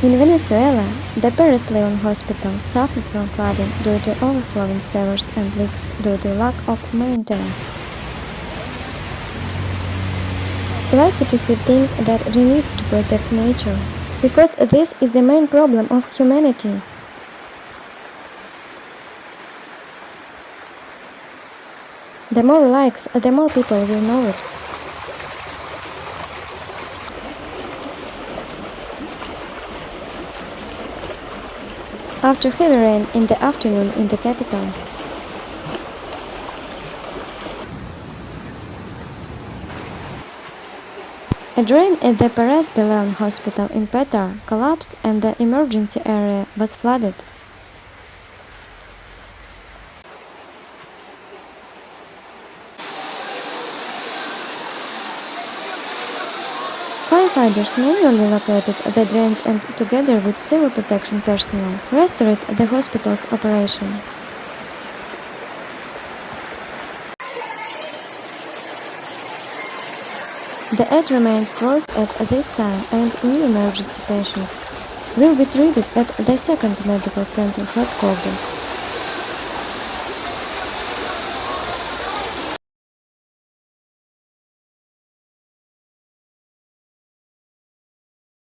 In Venezuela, the Pérez León Hospital suffered from flooding due to overflowing sewers and leaks due to lack of maintenance. Like it if you think that we need to protect nature, because this is the main problem of humanity. The more likes, the more people will know it. After heavy rain in the afternoon in the capital, a drain at the Perez de Leon Hospital in Petare collapsed and the emergency area was flooded. Firefighters manually located the drains and, together with civil protection personnel, restored the hospital's operation. The ED remains closed at this time and new emergency patients will be treated at the second medical center headquarters.